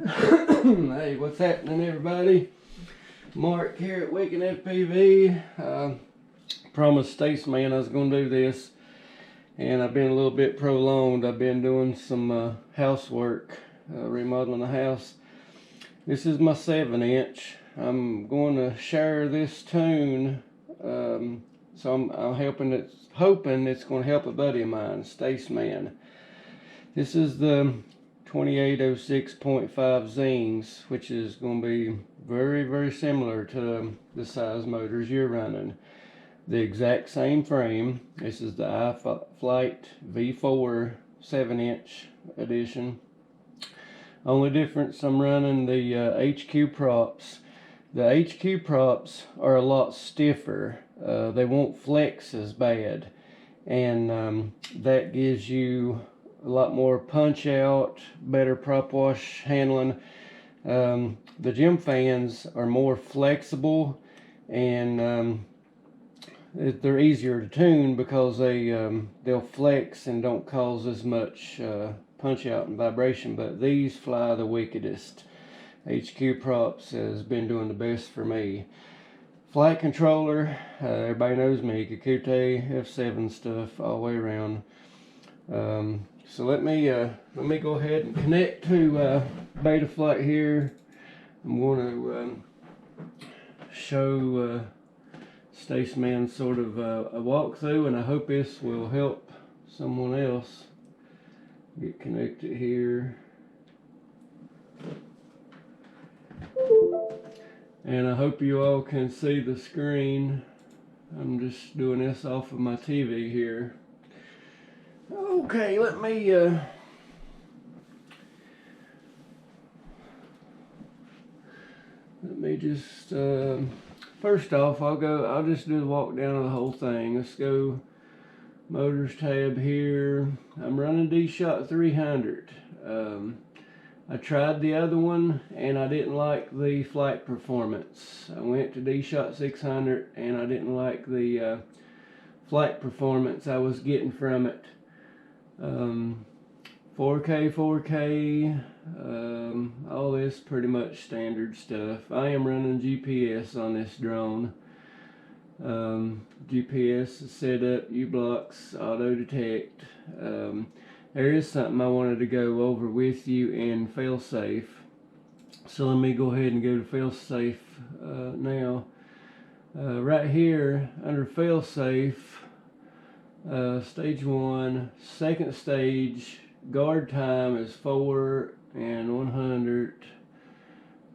Hey, what's happening, everybody? Mark here at Wicked FPV. Promised Staceman I was going to do this, and I've been a little bit prolonged. I've been doing some housework, remodeling the house. This is my 7-inch. I'm going to share this tune, so I'm hoping it's going to help a buddy of mine, Staceman. This is the 2806.5 Zings, which is going to be very, very similar to the size motors you're running. The exact same frame. This is the iFlight V4 7-inch edition. Only difference, I'm running the HQ props. The HQ props are a lot stiffer. They won't flex as bad, and that gives you a lot more punch out, better prop wash handling. The gym fans are more flexible, and they're easier to tune because they'll flex and don't cause as much punch out and vibration. But these fly the wickedest. HQ props has been doing the best for me. Flight controller, everybody knows me, Kakute F7 stuff all the way around. So let me go ahead and connect to Betaflight here. I'm going to show Staceman sort of a walkthrough, and I hope this will help someone else. Get connected here, and I hope you all can see the screen. I'm just doing this off of my TV here. Okay, let me just first off, I'll just do the walk down of the whole thing. Let's go motors tab here. I'm running D-Shot 300. I tried the other one and I didn't like the flight performance. I went to D-Shot 600 and I didn't like the flight performance I was getting from it. 4K, all this pretty much standard stuff. I am running GPS on this drone. GPS is set up, U-blocks, auto detect. There is something I wanted to go over with you in failsafe. So let me go ahead and go to failsafe now. Right here under failsafe, stage 1, second stage, guard time is 4 and 100.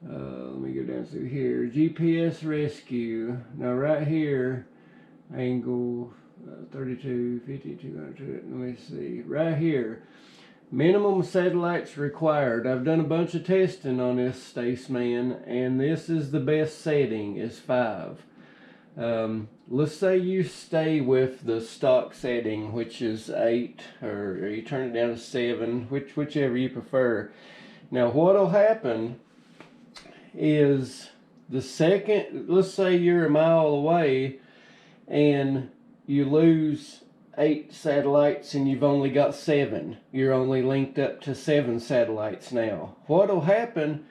Let me go down through here. GPS rescue. Now right here, angle 32, 50, 200. Let me see. Right here, minimum satellites required. I've done a bunch of testing on this Staceman, and this is the best setting, is 5. Let's say you stay with the stock setting, which is 8, or you turn it down to 7, whichever you prefer. Now what'll happen is the second, let's say you're a mile away and you lose 8 satellites and you've only got 7. You're only linked up to 7 satellites now. What'll happen,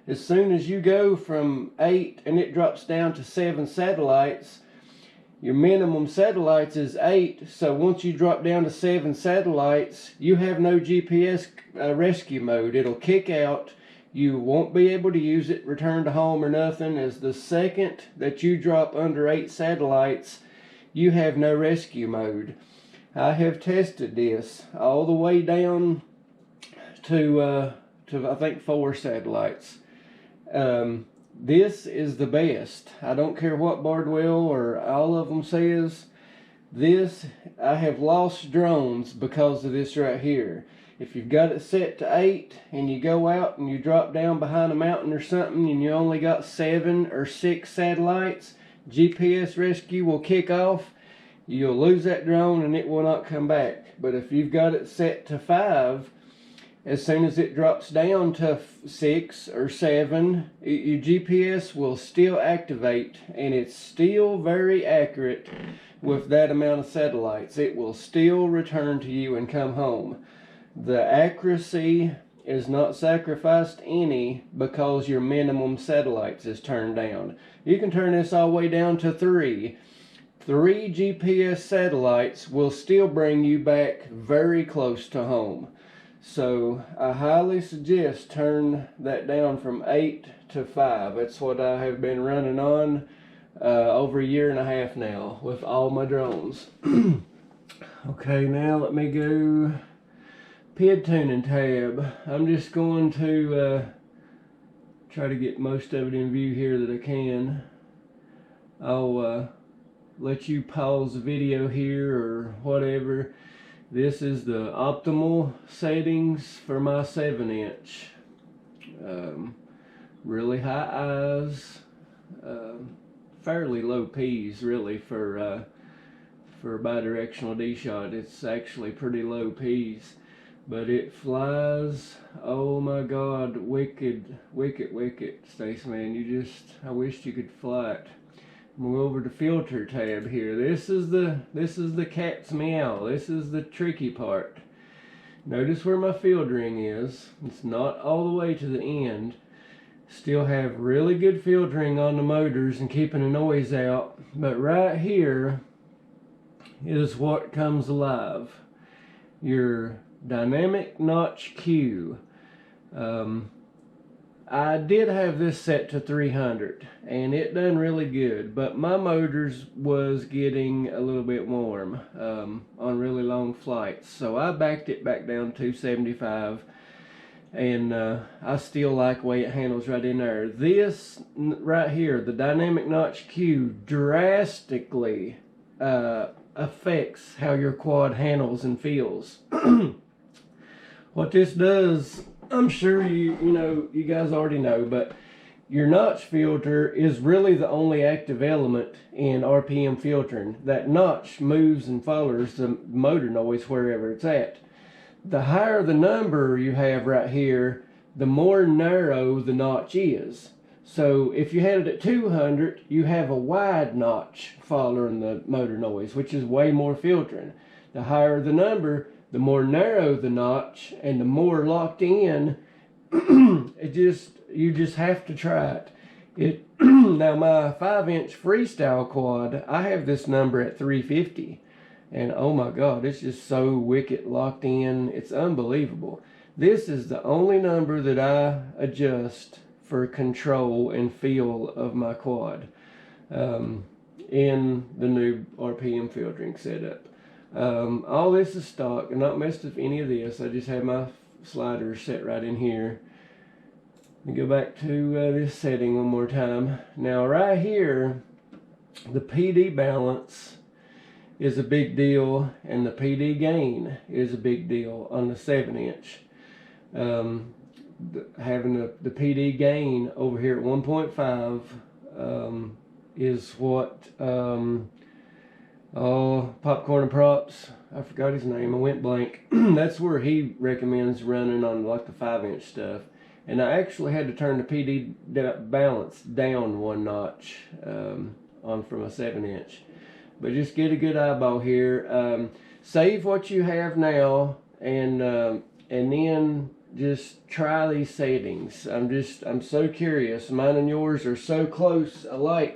as soon as you go from 8 and it drops down to 7 satellites, your minimum satellites is 8, so once you drop down to 7 satellites, you have no GPS rescue mode. It'll kick out. You won't be able to use it, return to home or nothing. As the second that you drop under 8 satellites, you have no rescue mode. I have tested this all the way down to I think 4 satellites. This is the best. I don't care what Bardwell or all of them says. This, I have lost drones because of this right here. If you've got it set to 8 and you go out and you drop down behind a mountain or something and you only got 7 or 6 satellites, GPS rescue will kick off. You'll lose that drone and it will not come back. But if you've got it set to 5, as soon as it drops down to 6 or 7, your GPS will still activate, and it's still very accurate with that amount of satellites. It will still return to you and come home. The accuracy is not sacrificed any because your minimum satellites is turned down. You can turn this all the way down to 3. 3 GPS satellites will still bring you back very close to home. So I highly suggest turn that down from 8 to 5. That's what I have been running on over a year and a half now with all my drones. Okay, now let me go PID tuning tab. I'm just going to try to get most of it in view here that I can. I'll let you pause the video here or whatever. This is the optimal settings for my 7-inch. Really high eyes, fairly low P's really for a bidirectional D-shot. It's actually pretty low P's, but it flies. Oh my God, wicked, Staceman. I wished you could fly it. Move over to filter tab here. This is the cat's meow. This is the tricky part. Notice where my filtering is. It's not all the way to the end. Still have really good filtering on the motors and keeping the noise out. But right here is what comes alive. Your dynamic notch Q. I did have this set to 300 and it done really good, but my motors was getting a little bit warm on really long flights, so I backed it back down to 275, and I still like the way it handles right in there. This right here, the dynamic notch Q, drastically affects how your quad handles and feels. What this does, I'm sure you guys already know, but your notch filter is really the only active element in RPM filtering. That notch moves and follows the motor noise wherever it's at. The higher the number you have right here, the more narrow the notch is. So if you had it at 200, you have a wide notch following the motor noise, which is way more filtering. The higher the number, the more narrow the notch and the more locked in. You just have to try it. Now my 5-inch freestyle quad, I have this number at 350, and oh my God, it's just so wicked locked in. It's unbelievable. This is the only number that I adjust for control and feel of my quad in the new RPM filtering setup. All this is stock. I'm not messed with any of this. I just have my sliders set right in here. Let me go back to this setting one more time. Now right here, the PD balance is a big deal, and the PD gain is a big deal on the 7-inch. Having the PD gain over here at 1.5 is what Popcorn and Props, I forgot his name, I went blank. That's where he recommends running on like the 5-inch stuff. And I actually had to turn the PD balance down 1 notch from a 7-inch. But just get a good eyeball here. Save what you have now, and then just try these settings. I'm so curious. Mine and yours are so close alike.